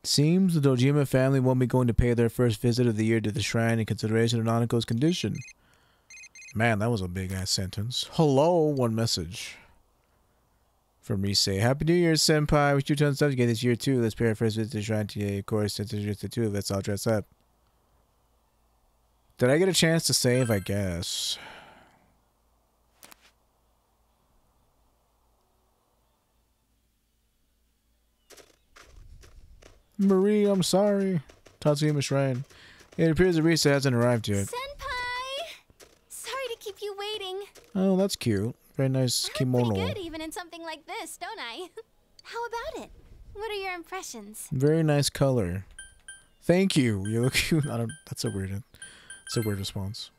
Seems the Dojima family won't be going to pay their first visit of the year to the shrine in consideration of Nanako's condition. Man, that was a big-ass sentence. Hello, one message. From Rise. Happy New Year, Senpai. Wish you tons of stuff to get this year, too. Let's pay our first visit to the shrine today. Of course, since it's just the two of us, I'll dress up. Did I get a chance to save? I guess. Marie, I'm sorry. Tatsuyama Shrine. It appears that Risa hasn't arrived yet. Senpai! Sorry to keep you waiting. Oh, that's cute. Very nice kimono. Pretty good even in something like this, don't I? How about it? What are your impressions? Very nice color. Thank you. You look cute. That's a weird response.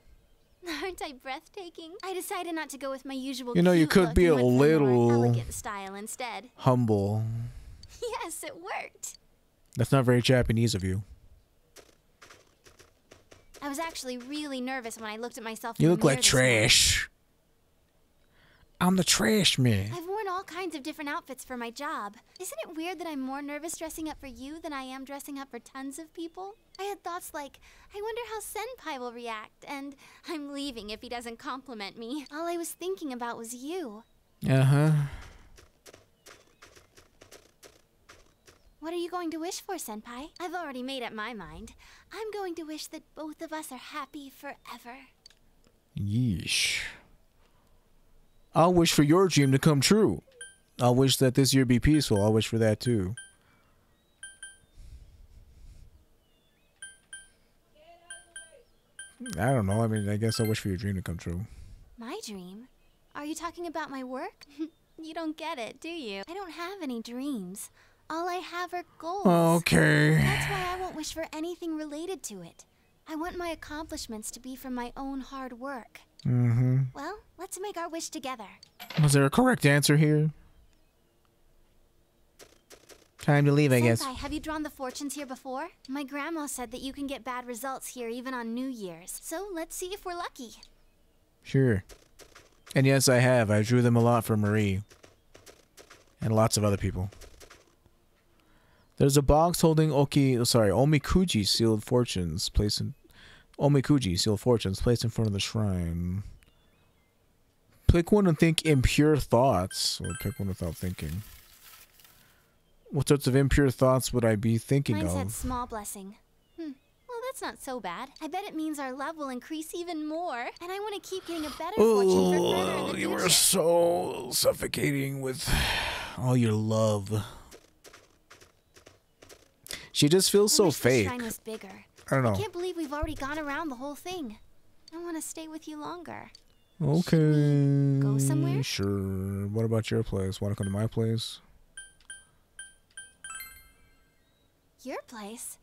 Aren't I breathtaking? I decided not to go with my usual. You know, you could be a little elegant style instead. Humble. Yes, it worked. That's not very Japanese of you. I was actually really nervous when I looked at myself. You look like trash. I'm the trash man. I've worn all kinds of different outfits for my job. Isn't it weird that I'm more nervous dressing up for you than I am dressing up for tons of people? I had thoughts like, I wonder how Senpai will react, and I'm leaving if he doesn't compliment me. All I was thinking about was you. Uh-huh. What are you going to wish for, Senpai? I've already made up my mind. I'm going to wish that both of us are happy forever. Yeesh. I'll wish for your dream to come true. I'll wish that this year be peaceful. I'll wish for that too. I don't know. I mean, I guess I wish for your dream to come true. My dream? Are you talking about my work? You don't get it, do you? I don't have any dreams. All I have are goals. Okay. That's why I won't wish for anything related to it. I want my accomplishments to be from my own hard work. Mm-hmm. Well, let's make our wish together. Was there a correct answer here? Time to leave, I guess. Senpai, have you drawn the fortunes here before? My grandma said that you can get bad results here even on New Year's. So let's see if we're lucky. Sure. And yes, I have. I drew them a lot for Marie. And lots of other people. There's a box holding Omikuji sealed fortunes placed in front of the shrine. Pick one and think impure thoughts. Or pick one without thinking. What sorts of impure thoughts would I be thinking Mine of? said small blessing. Well, that's not so bad. I bet it means our love will increase even more. And I want to keep getting a better fortune for further in the future. You are so suffocating with all your love. She just feels so fake. The shrine was bigger. I don't know. I can't believe we've already gone around the whole thing. I want to stay with you longer. Okay. Go somewhere? Sure. What about your place? Want to come to my place? Your place?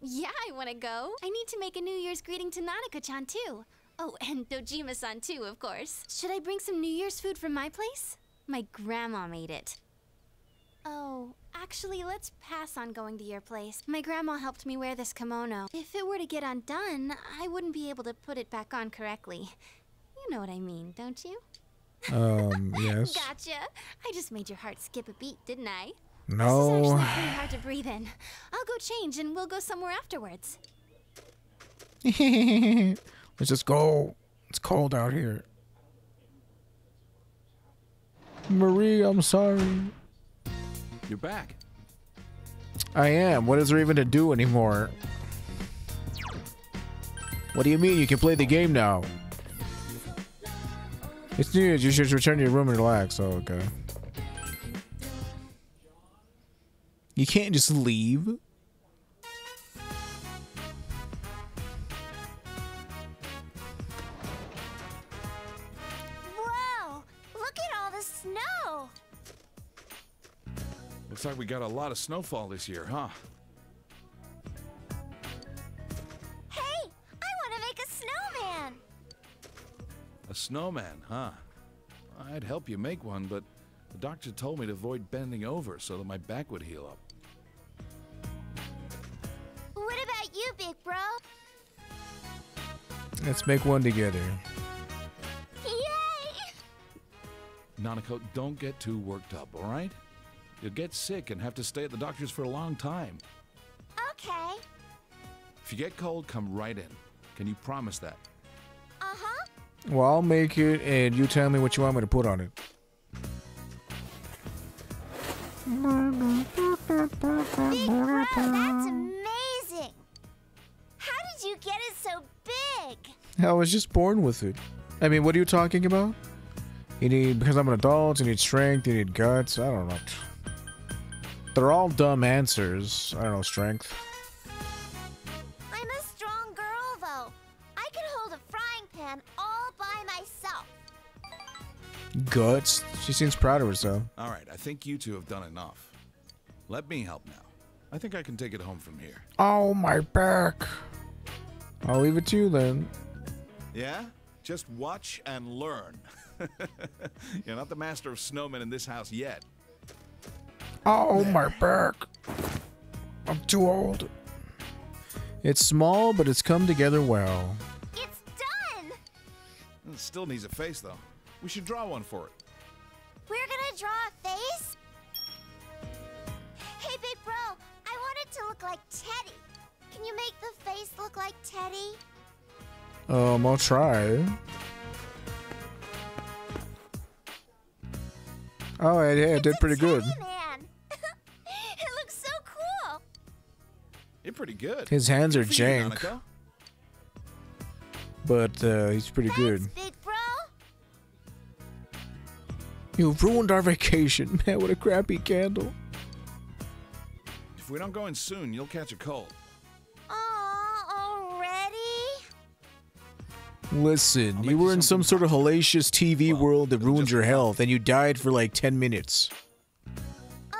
Yeah, I want to go. I need to make a New Year's greeting to Nanako-chan too. Oh, and Dojima-san too, of course. Should I bring some New Year's food from my place? My grandma made it. Oh, actually, let's pass on going to your place. My grandma helped me wear this kimono. If it were to get undone, I wouldn't be able to put it back on correctly. You know what I mean, don't you? Yes. Gotcha. I just made your heart skip a beat, didn't I? No. This is actually pretty hard to breathe in. I'll go change and we'll go somewhere afterwards. Let's just go. It's cold out here. Marie, I'm sorry. You're back. I am. What is there even to do anymore? What do you mean you can play the game now? It's New Year's. You should return to your room and relax. Oh, okay. You can't just leave. Whoa! Look at all the snow! Looks like we got a lot of snowfall this year, huh? Hey! I want to make a snowman! A snowman, huh? I'd help you make one, but the doctor told me to avoid bending over so that my back would heal up. What about you, big bro? Let's make one together. Yay! Nanako, don't get too worked up, all right? You'll get sick and have to stay at the doctor's for a long time. Okay. If you get cold, come right in. Can you promise that? Uh-huh. Well, I'll make it, and you tell me what you want me to put on it. Big bro, that's amazing. How did you get it so big? I was just born with it. I mean, what are you talking about? You need, because I'm an adult, you need strength, you need guts, I don't know. They're all dumb answers. I don't know, strength. I'm a strong girl, though. I can hold a frying pan all by myself. Guts? She seems proud of herself. All right, I think you two have done enough. Let me help now. I think I can take it home from here. Oh, my back. I'll leave it to you then. Yeah? Just watch and learn. You're not the master of snowmen in this house yet. Oh, my back. I'm too old. It's small, but it's come together well. It's done! It still needs a face, though. We should draw one for it. We're gonna draw a face? Hey, big bro, I want it to look like Teddy. Can you make the face look like Teddy? I'll try. Oh, I did pretty good. Teddy man. It looks so cool. You're pretty good. His hands are Good for you, jank, Nanako. but he's pretty good. Thanks, big bro. You've ruined our vacation, man. What a crappy candle. If we don't go in soon, you'll catch a cold. Aw, already? Listen, I'll you make were you in some something sort of hellacious TV Well, world that it'll ruined just your be health, and you died for like 10 minutes.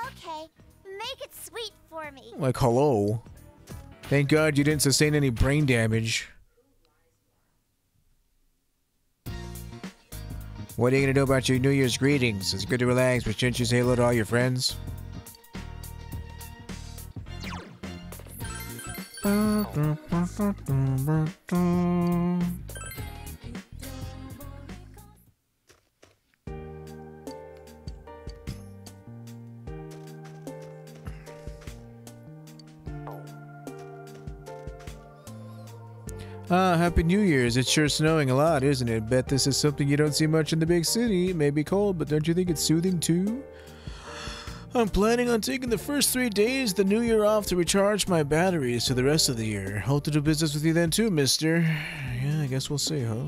Okay, make it sweet for me. Like, hello. Thank God you didn't sustain any brain damage. What are you gonna do about your New Year's greetings? It's good to relax, but shouldn't you say hello to all your friends? Happy New Year's. It's sure snowing a lot, isn't it? Bet this is something you don't see much in the big city. It may be cold, but don't you think it's soothing too? I'm planning on taking the first 3 days of the new year off to recharge my batteries for the rest of the year. Hope to do business with you then too, mister. Yeah, I guess we'll see, huh?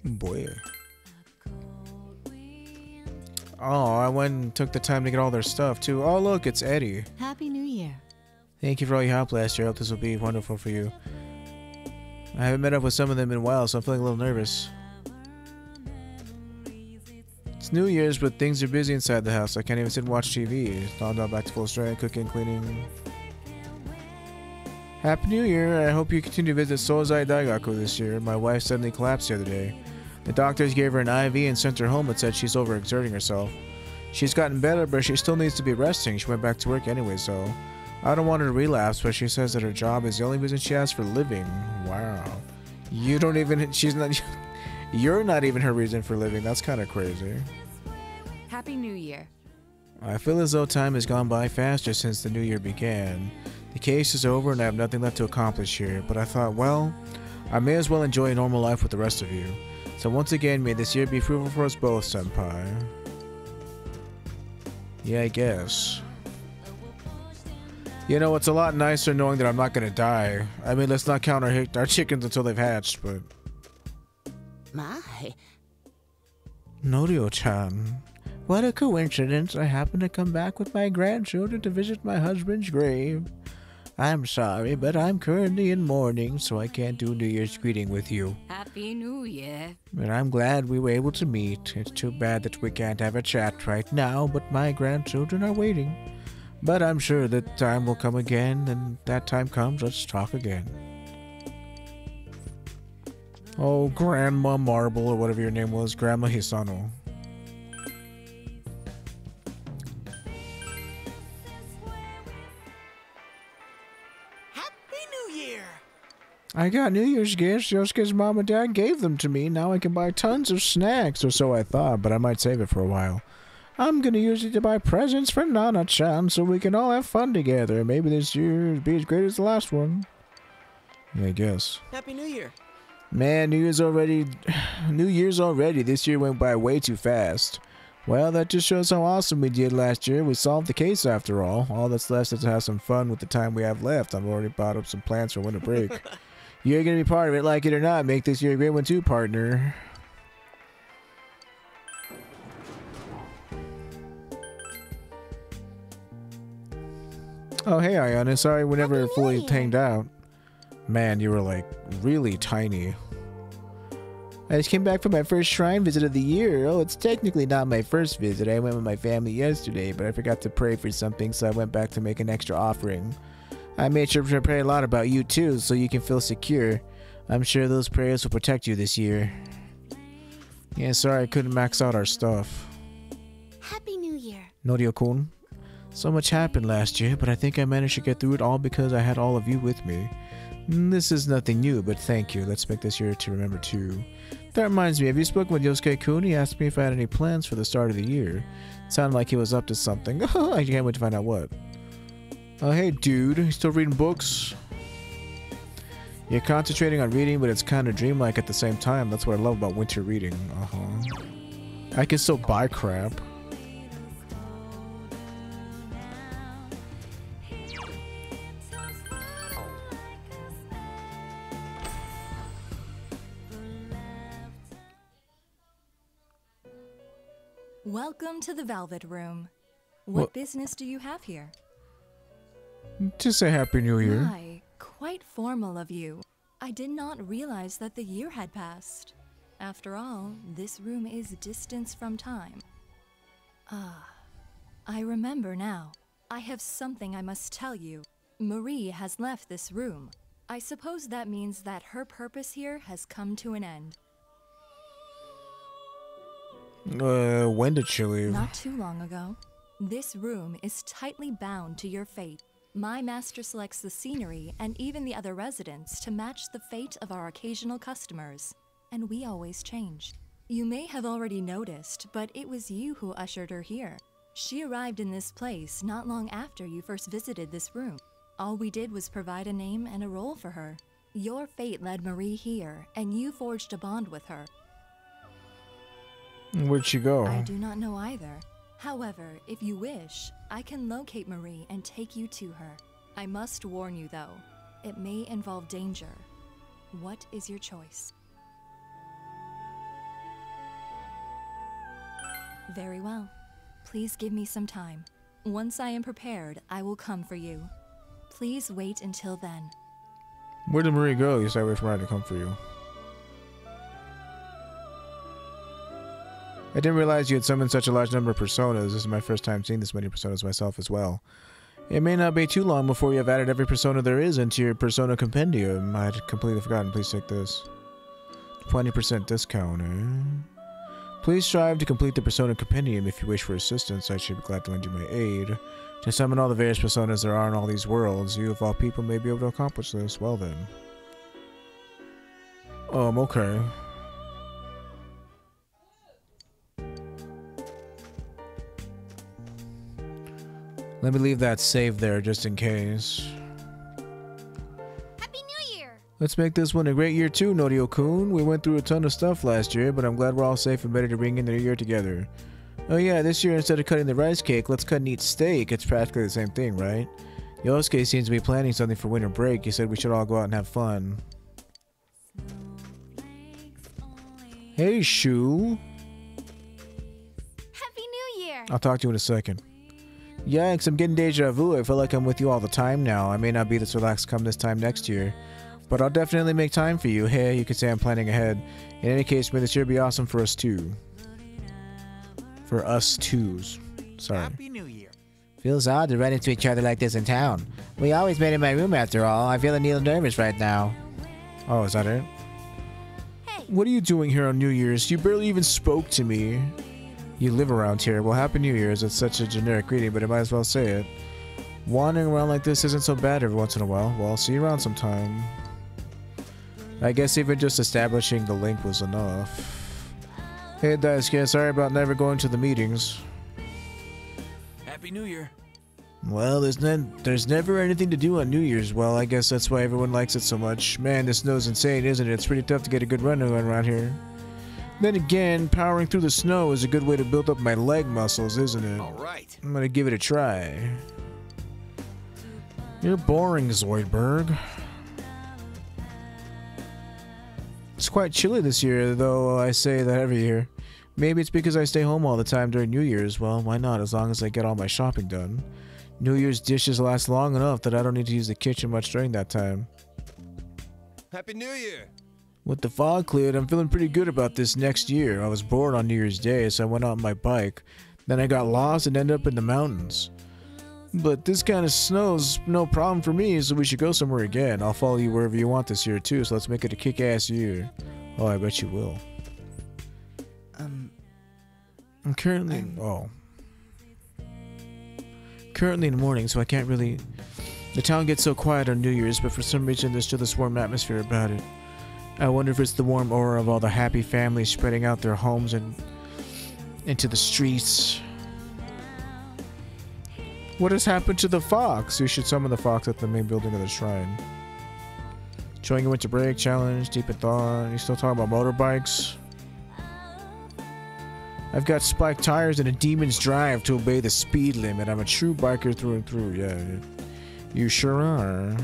Boy. Oh, I went and took the time to get all their stuff too. Oh, look, it's Eddie. Happy New Year. Thank you for all your help last year. I hope this will be wonderful for you. I haven't met up with some of them in a while, so I'm feeling a little nervous. It's New Year's, but things are busy inside the house. I can't even sit and watch TV. It's all back to full strength, cooking, cleaning. Happy New Year. I hope you continue to visit Sozai Daigaku this year. My wife suddenly collapsed the other day. The doctors gave her an IV and sent her home but said she's overexerting herself. She's gotten better, but she still needs to be resting. She went back to work anyway, so... I don't want her to relapse, but she says that her job is the only reason she has for living. Wow. You don't even... She's not... You're not even her reason for living. That's kind of crazy. Happy New Year. I feel as though time has gone by faster since the new year began. The case is over and I have nothing left to accomplish here, but I thought, well, I may as well enjoy a normal life with the rest of you. So once again, may this year be fruitful for us both, Senpai. Yeah, I guess. You know, it's a lot nicer knowing that I'm not gonna die. I mean, let's not count our chickens until they've hatched, but... My. Norio-chan. What a coincidence. I happen to come back with my grandchildren to visit my husband's grave. I'm sorry, but I'm currently in mourning, so I can't do New Year's greeting with you. Happy New Year. But I'm glad we were able to meet. It's too bad that we can't have a chat right now, but my grandchildren are waiting. But I'm sure that time will come again, and that time comes, let's talk again. Oh, Grandma Marble, or whatever your name was, Grandma Hisano. Happy New Year. I got New Year's gifts just because Mom and Dad gave them to me. Now I can buy tons of snacks, or so I thought, but I might save it for a while. I'm gonna use it to buy presents for Nana-chan so we can all have fun together. Maybe this year will be as great as the last one. Yeah, I guess. Happy New Year. Man, New Year's already. New Year's already. This year went by way too fast. Well, that just shows how awesome we did last year. We solved the case after all. All that's left is to have some fun with the time we have left. I've already bought up some plans for winter break. You're gonna be part of it, like it or not. Make this year a great one too, partner. Oh, hey, Ayana. Sorry we never fully hanged out. Man, you were like really tiny. I just came back from my first shrine visit of the year. Oh, it's technically not my first visit. I went with my family yesterday, but I forgot to pray for something, so I went back to make an extra offering. I made sure to pray a lot about you too, so you can feel secure. I'm sure those prayers will protect you this year. Yeah, sorry I couldn't max out our stuff. Happy New Year. Norio-kun. So much happened last year, but I think I managed to get through it all because I had all of you with me. This is nothing new, but thank you. Let's make this year to remember too. That reminds me, have you spoken with Yosuke-kun? He asked me if I had any plans for the start of the year. It sounded like he was up to something. I can't wait to find out what. Oh, hey dude, you still reading books? You're concentrating on reading, but it's kind of dreamlike at the same time. That's what I love about winter reading. I can still buy crap. Welcome to the Velvet Room. What business do you have here? To say Happy New Year. My, quite formal of you. I did not realize that the year had passed. After all, this room is distance from time. Ah, I remember now. I have something I must tell you. Marie has left this room. I suppose that means that her purpose here has come to an end. When did she leave? Not too long ago. This room is tightly bound to your fate. My master selects the scenery and even the other residents to match the fate of our occasional customers. And we always change. You may have already noticed, but it was you who ushered her here. She arrived in this place not long after you first visited this room. All we did was provide a name and a role for her. Your fate led Marie here, and you forged a bond with her. Where'd she go? I do not know either. However, if you wish, I can locate Marie and take you to her. I must warn you though, it may involve danger. What is your choice? Very well. Please give me some time. Once I am prepared, I will come for you. Please wait until then. Where did Marie go? You said wait for Marie to come for you. I didn't realize you had summoned such a large number of personas. This is my first time seeing this many personas myself as well. It may not be too long before you have added every persona there is into your persona compendium. I had completely forgotten. Please take this. 20% discount, eh? Please strive to complete the persona compendium. If you wish for assistance, I should be glad to lend you my aid. To summon all the various personas there are in all these worlds, you of all people may be able to accomplish this. Well then. Okay. Let me leave that save there just in case. Happy New Year! Let's make this one a great year too, Norio-kun. We went through a ton of stuff last year, but I'm glad we're all safe and ready to bring in the new year together. Oh yeah, this year instead of cutting the rice cake, let's cut and eat steak. It's practically the same thing, right? Yosuke seems to be planning something for winter break. He said we should all go out and have fun. Hey, Shu. Happy New Year! I'll talk to you in a second. Yikes, I'm getting deja vu. I feel like I'm with you all the time now. I may not be this relaxed come this time next year, but I'll definitely make time for you. Hey, you could say I'm planning ahead. In any case, may this year be awesome for us too. For us twos. Sorry. Happy New Year. Feels odd to run into each other like this in town. We always met in my room after all. I feel a little nervous right now. Oh, is that it? Hey! What are you doing here on New Year's? You barely even spoke to me. You live around here. Well, Happy New Year's. It's such a generic greeting, but I might as well say it. Wandering around like this isn't so bad every once in a while. Well, I'll see you around sometime. I guess even just establishing the link was enough. Hey, Daisuke, sorry about never going to the meetings. Happy New Year. Well, there's never anything to do on New Year's. Well, I guess that's why everyone likes it so much. Man, this snow's insane, isn't it? It's pretty tough to get a good run around here. Then again, powering through the snow is a good way to build up my leg muscles, isn't it? All right. I'm gonna give it a try. You're boring, Zoidberg. It's quite chilly this year, though I say that every year. Maybe it's because I stay home all the time during New Year's. Well, why not, as long as I get all my shopping done. New Year's dishes last long enough that I don't need to use the kitchen much during that time. Happy New Year. With the fog cleared, I'm feeling pretty good about this next year. I was bored on New Year's Day, so I went out on my bike. Then I got lost and ended up in the mountains. But this kind of snow's no problem for me, so we should go somewhere again. I'll follow you wherever you want this year, too, so let's make it a kick-ass year. Oh, I bet you will. I'm currently in the morning, so I can't really... The town gets so quiet on New Year's, but for some reason there's still this warm atmosphere about it. I wonder if it's the warm aura of all the happy families spreading out their homes and into the streets. What has happened to the fox? You should summon the fox at the main building of the shrine. Showing a winter break challenge, deep in thought. You still talking about motorbikes? I've got spiked tires and a demon's drive to obey the speed limit. I'm a true biker through and through. Yeah, you sure are.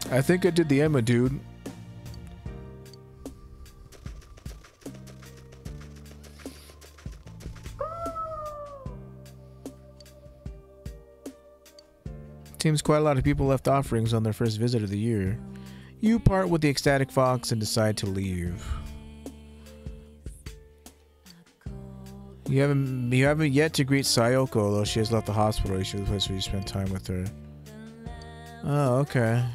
I think I did the Emma, dude. Seems quite a lot of people left offerings on their first visit of the year. You part with the ecstatic fox and decide to leave. You haven't yet to greet Sayoko, though she has left the hospital. She was the place where you spent time with her. Oh, okay.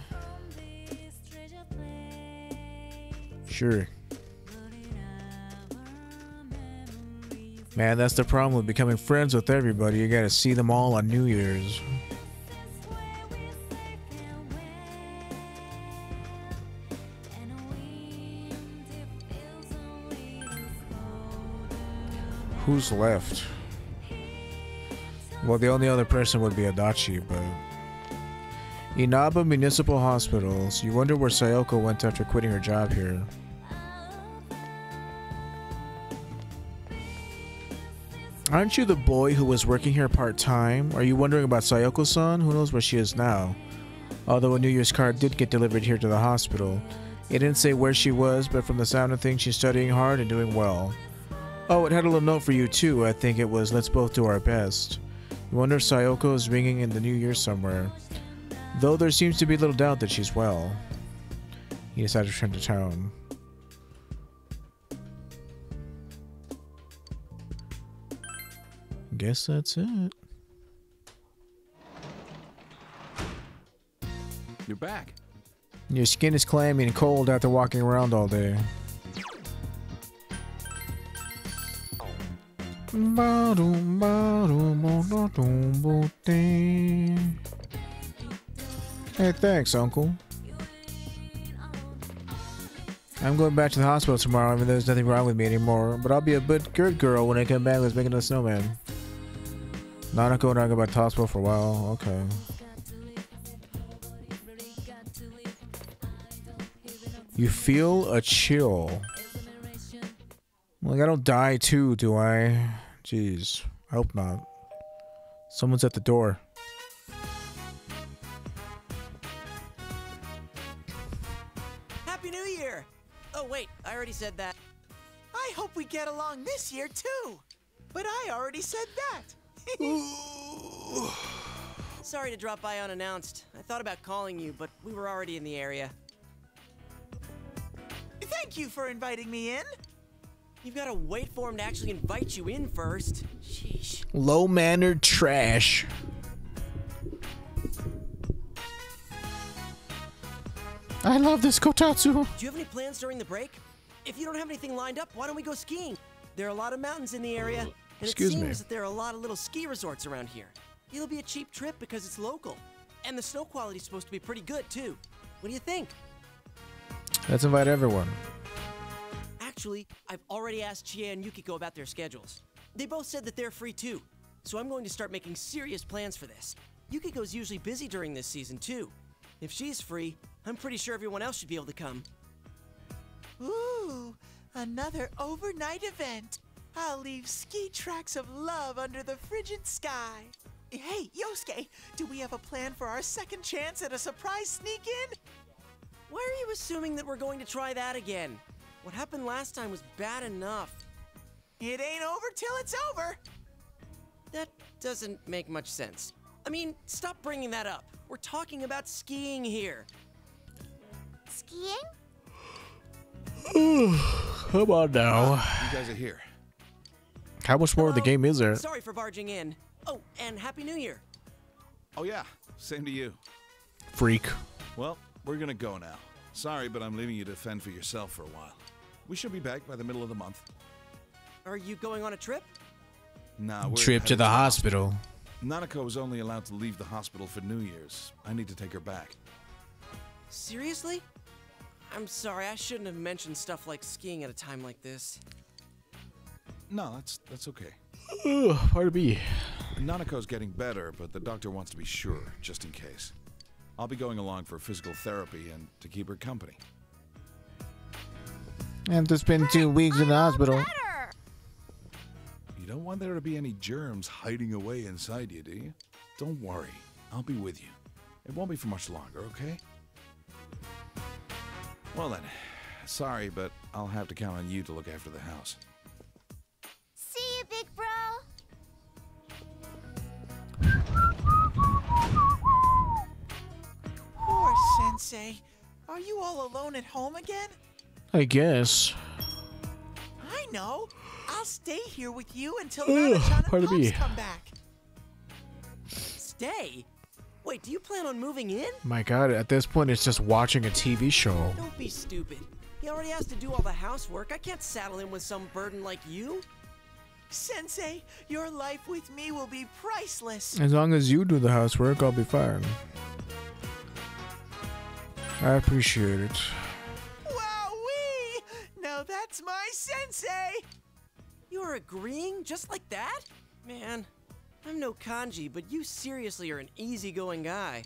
Sure. Man, that's the problem with becoming friends with everybody. You gotta see them all on New Year's. Who's left? Well, the only other person would be Adachi, but... Inaba Municipal Hospitals. You wonder where Sayoko went after quitting her job here. Aren't you the boy who was working here part-time? Are you wondering about Sayoko-san? Who knows where she is now? Although a New Year's card did get delivered here to the hospital. It didn't say where she was, but from the sound of things, she's studying hard and doing well. Oh, it had a little note for you too. I think it was, let's both do our best. You wonder if Sayoko is ringing in the New Year somewhere. Though there seems to be little doubt that she's well. He decided to return to town. Guess that's it. You're back. Your skin is clammy and cold after walking around all day. Hey, thanks, Uncle. I'm going back to the hospital tomorrow. I mean, there's nothing wrong with me anymore. But I'll be a good girl when I come back. Let's make another snowman. Nanako and I go back to the hospital for a while. Okay. You feel a chill. Like, I don't die too, do I? Jeez. I hope not. Someone's at the door. Happy New Year! Oh, wait, I already said that. I hope we get along this year, too. But I already said that. Sorry to drop by unannounced. I thought about calling you, but we were already in the area. Thank you for inviting me in. You've got to wait for him to actually invite you in first. Sheesh. Low-mannered trash. I love this Kotatsu. Do you have any plans during the break? If you don't have anything lined up, why don't we go skiing? There are a lot of mountains in the area. And Excuse it me. seems that there are a lot of little ski resorts around here. It'll be a cheap trip because it's local. And the snow quality's supposed to be pretty good, too. What do you think? Let's invite everyone. Actually, I've already asked Chie and Yukiko about their schedules. They both said that they're free, too. So I'm going to start making serious plans for this. Yukiko's usually busy during this season, too. If she's free, I'm pretty sure everyone else should be able to come. Ooh, another overnight event. I'll leave ski tracks of love under the frigid sky. Hey, Yosuke, do we have a plan for our second chance at a surprise sneak-in? Why are you assuming that we're going to try that again? What happened last time was bad enough. It ain't over till it's over. That doesn't make much sense. I mean, stop bringing that up. We're talking about skiing here. Skiing? Come on now. You guys are here. How much more of the Hello. game is there? Sorry for barging in. Oh, and Happy New Year. Oh yeah, same to you. Freak. Well, we're gonna go now. Sorry, but I'm leaving you to fend for yourself for a while. We should be back by the middle of the month. Are you going on a trip? Nah, we're Trip to headed the hospital. Nanako is only allowed to leave the hospital for New Year's. I need to take her back. Seriously? I'm sorry, I shouldn't have mentioned stuff like skiing at a time like this. No, that's okay. Pardon me. Nanako's getting better, but the doctor wants to be sure, just in case. I'll be going along for physical therapy and to keep her company. I have to spend 2 weeks in the hospital. Better. You don't want there to be any germs hiding away inside you, do you? Don't worry, I'll be with you. It won't be for much longer, okay? Well then, sorry, but I'll have to count on you to look after the house. See you, big bro. Poor Sensei. Are you all alone at home again? I guess. I know. I'll stay here with you until Nana-chan and pardon me. Pops come back. Stay? Wait, do you plan on moving in? My god, at this point it's just watching a TV show. Don't be stupid. He already has to do all the housework. I can't saddle him with some burden like you. Sensei, your life with me will be priceless. As long as you do the housework, I'll be fine. I appreciate it. Wowee! Now that's my Sensei! You're agreeing just like that? Man, I'm no kanji, but you seriously are an easygoing guy.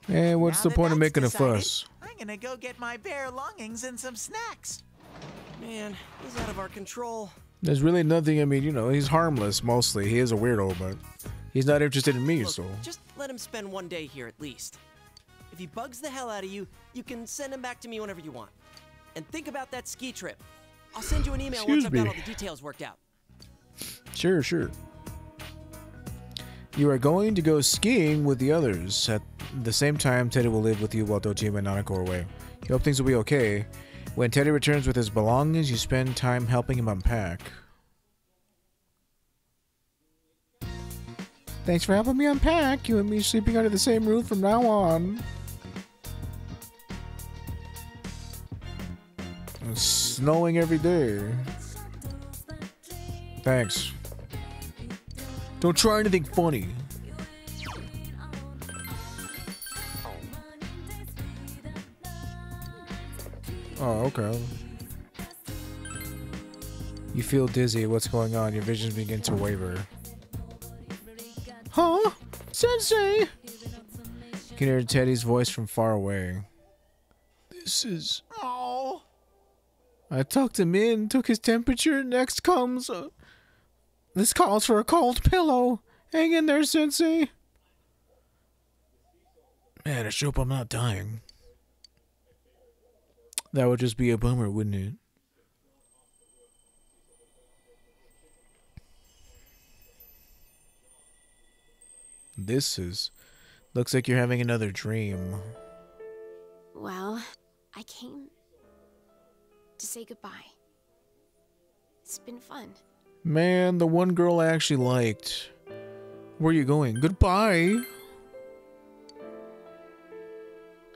Hey, what's Now the that point of that's making a decided, fuss? I'm gonna go get my bare longings and some snacks. Man, he's out of our control. There's really nothing, I mean, you know, he's harmless mostly. He is a weirdo, but he's not interested in me, Look, so. just let him spend one day here at least. If he bugs the hell out of you, you can send him back to me whenever you want. And think about that ski trip. I'll send you an email Excuse once I've got me. all the details worked out. Sure, sure. You are going to go skiing with the others. At the same time, Teddy will live with you while Dojima and Nanako are away. You hope things will be okay. When Teddy returns with his belongings, you spend time helping him unpack. Thanks for helping me unpack. You and me sleeping under the same roof from now on. It's snowing every day. Thanks. Don't try anything funny. Oh, okay. You feel dizzy. What's going on? Your vision begins to waver. Huh? Sensei! You can hear Teddy's voice from far away. This is... Oh, I tucked him in, took his temperature. Next comes... This calls for a cold pillow. Hang in there, Sensei. Man, I sure hope I'm not dying. That would just be a bummer, wouldn't it? This is... Looks like you're having another dream. Well, I came to say goodbye. It's been fun. Man, the one girl I actually liked. Where are you going? Goodbye.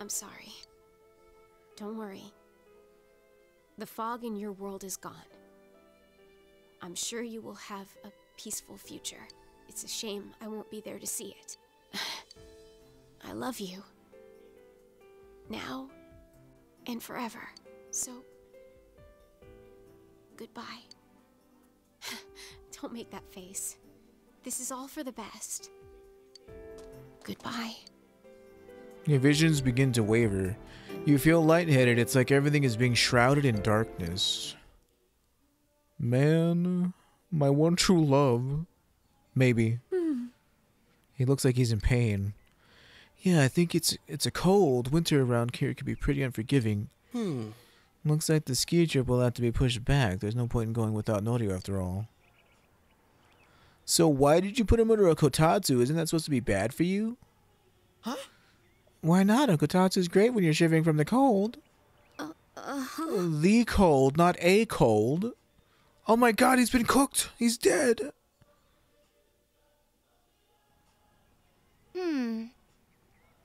I'm sorry. Don't worry. The fog in your world is gone. I'm sure you will have a peaceful future. It's a shame I won't be there to see it. I love you. Now and forever. So, goodbye. Don't make that face. This is all for the best. Goodbye. Your visions begin to waver. You feel lightheaded. It's like everything is being shrouded in darkness. Man, my one true love. Maybe. He looks like he's in pain. Yeah, I think it's a cold. Winter around here could be pretty unforgiving. Looks like the ski trip will have to be pushed back. There's no point in going without Norio after all. So why did you put him under a kotatsu? Isn't that supposed to be bad for you? Huh? Why not? A kotatsu is great when you're shivering from the cold. The cold, not a cold. Oh my god, he's been cooked. He's dead.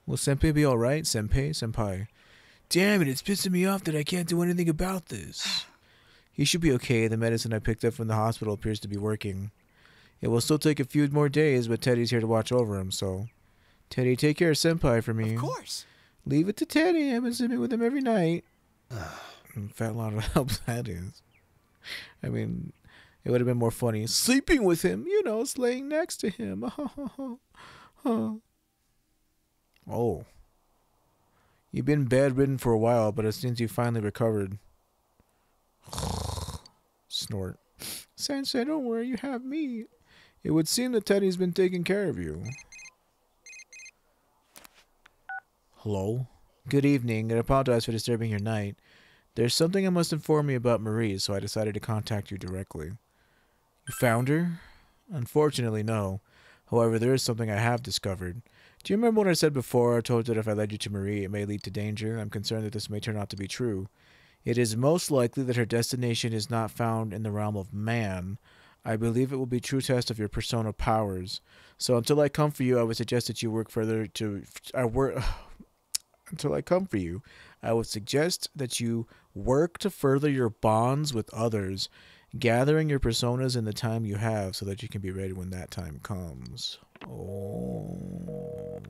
Will Senpai be alright? Senpai. Damn it, it's pissing me off that I can't do anything about this. He should be okay. The medicine I picked up from the hospital appears to be working. It will still take a few more days, but Teddy's here to watch over him, so... Teddy, take care of Senpai for me. Of course. Leave it to Teddy. I've been sleeping with him every night. Fat lot of help that is. I mean, it would have been more funny. Sleeping with him, you know, laying next to him. Oh. You've been bedridden for a while, but it seems you finally recovered. Snort. Sensei, don't worry, you have me. It would seem that Teddy's been taking care of you. Hello? Good evening, and I apologize for disturbing your night. There's something I must inform you about Marie, so I decided to contact you directly. You found her? Unfortunately, no. However, there is something I have discovered. Do you remember what I said before? I told you that if I led you to Marie, it may lead to danger. I'm concerned that this may turn out to be true. It is most likely that her destination is not found in the realm of man. I believe it will be a true test of your persona powers. So until I come for you, I would suggest that you work further to... Until I come for you, I would suggest that you work to further your bonds with others, gathering your personas in the time you have so that you can be ready when that time comes. Oh.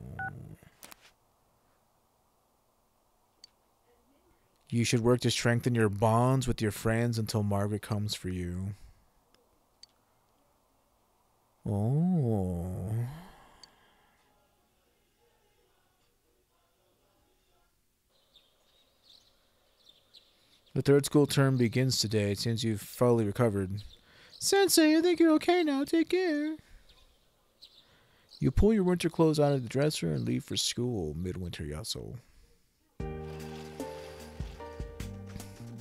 You should work to strengthen your bonds with your friends until Margaret comes for you. Oh. The third school term begins today. It seems you've fully recovered. Sensei, I think you're okay now. Take care. You pull your winter clothes out of the dresser and leave for school. Midwinter Yaso.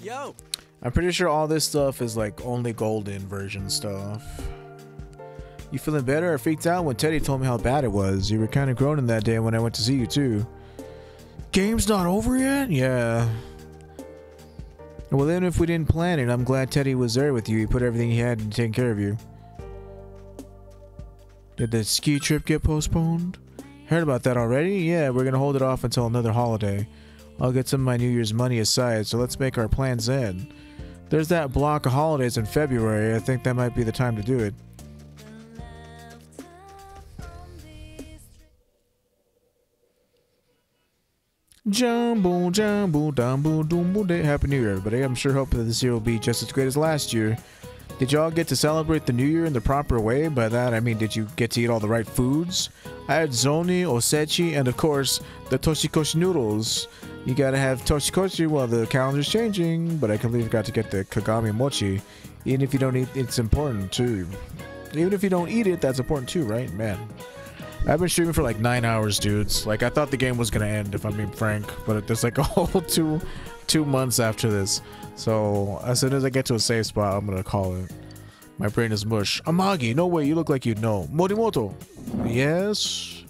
Yo! I'm pretty sure all this stuff is like only golden version stuff. You feeling better? I freaked out when Teddy told me how bad it was. You were kind of groaning that day when I went to see you too. Game's not over yet? Yeah. Well, then if we didn't plan it, I'm glad Teddy was there with you. He put everything he had into taking care of you. Did the ski trip get postponed? Heard about that already? Yeah, we're gonna hold it off until another holiday. I'll get some of my New Year's money aside, so let's make our plans then. There's that block of holidays in February. I think that might be the time to do it. Jumbo, jumbo, dumbo, dumbo day. Happy New Year, everybody. I'm sure hoping that this year will be just as great as last year. Did y'all get to celebrate the New Year in the proper way? By that, I mean, did you get to eat all the right foods? I had zoni, osechi, and of course, the toshikoshi noodles. You gotta have toshikoshi while the calendar's changing, but I can't believe you got to get the kagami mochi. Even if you don't eat, it's important too. Even if you don't eat it, that's important too, right? Man. I've been streaming for like 9 hours, dudes. Like, I thought the game was gonna end, if I'm being frank, but there's like a whole two months after this. So as soon as I get to a safe spot, I'm gonna call it. My brain is mush. Amagi, no way, you look like you know. Morimoto. Yes.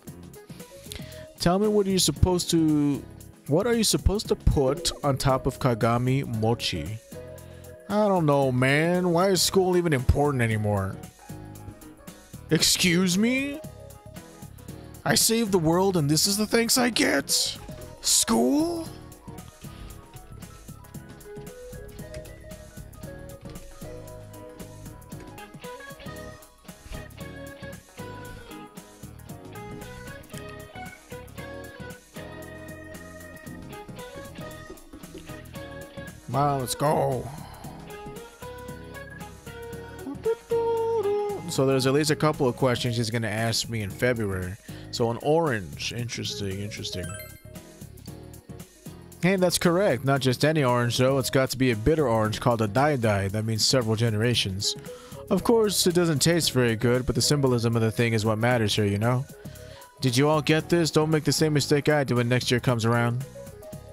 Tell me what are you supposed to put on top of Kagami Mochi? I don't know, man. Why is school even important anymore? Excuse me? I saved the world and this is the thanks I get? School? Come on, let's go. So there's at least a couple of questions he's going to ask me in February. So an orange. Interesting, interesting. Hey, that's correct. Not just any orange, though. It's got to be a bitter orange called a dai-dai. That means several generations. Of course, it doesn't taste very good, but the symbolism of the thing is what matters here, you know? Did you all get this? Don't make the same mistake I do when next year comes around.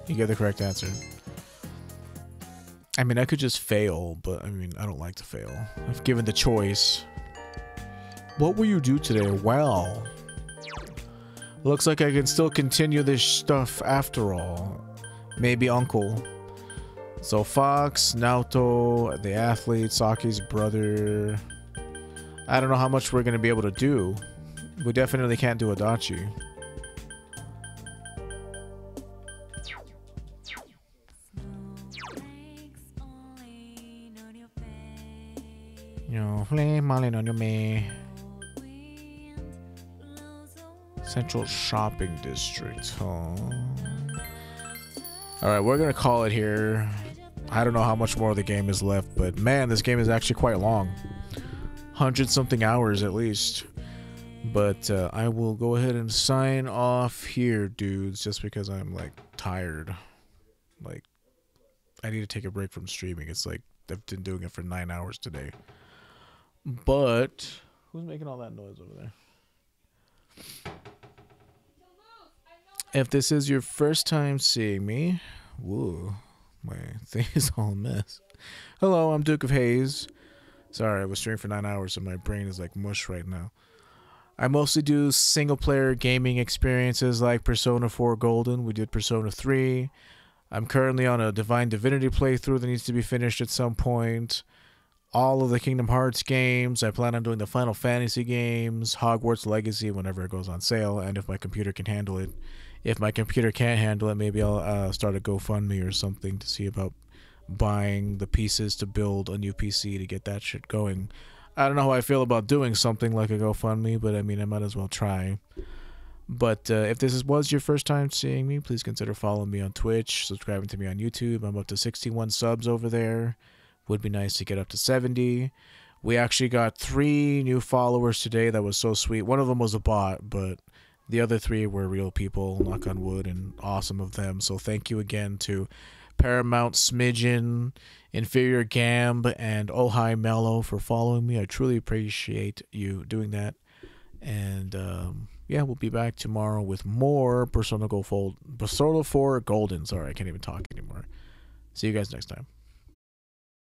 You get the correct answer. I mean, I could just fail, but I mean, I don't like to fail. If given the choice. What will you do today? Well, looks like I can still continue this stuff after all. Maybe Uncle. So Fox, Naoto, the athlete, Saki's brother. I don't know how much we're going to be able to do. We definitely can't do Adachi. Central Shopping District. Oh. Alright, we're gonna call it here. I don't know how much more of the game is left, but man, this game is actually quite long. 100-something hours at least. But I will go ahead and sign off here, dudes, just because I'm like tired. Like, I need to take a break from streaming. It's like I've been doing it for 9 hours today. But who's making all that noise over there? If this is your first time seeing me, whoa, my thing is all a mess. Hello, I'm Duke of Haze. Sorry, I was streaming for 9 hours, so my brain is like mush right now. I mostly do single-player gaming experiences like Persona 4 Golden. We did Persona 3. I'm currently on a Divine Divinity playthrough that needs to be finished at some point. All of the Kingdom Hearts games. I plan on doing the Final Fantasy games, Hogwarts Legacy whenever it goes on sale, and if my computer can handle it. If my computer can't handle it, maybe I'll start a GoFundMe or something to see about buying the pieces to build a new PC to get that shit going. I don't know how I feel about doing something like a GoFundMe, but I mean, I might as well try. But if this was your first time seeing me, please consider following me on Twitch, subscribing to me on YouTube. I'm up to 61 subs over there. Would be nice to get up to 70. We actually got 3 new followers today. That was so sweet. One of them was a bot, but the other 3 were real people, knock on wood, and awesome of them. So thank you again to Paramount Smidgen, Inferior Gamb, and Oh Hi Mellow for following me. I truly appreciate you doing that. And yeah, we'll be back tomorrow with more Persona 4 Golden. Sorry, I can't even talk anymore. See you guys next time.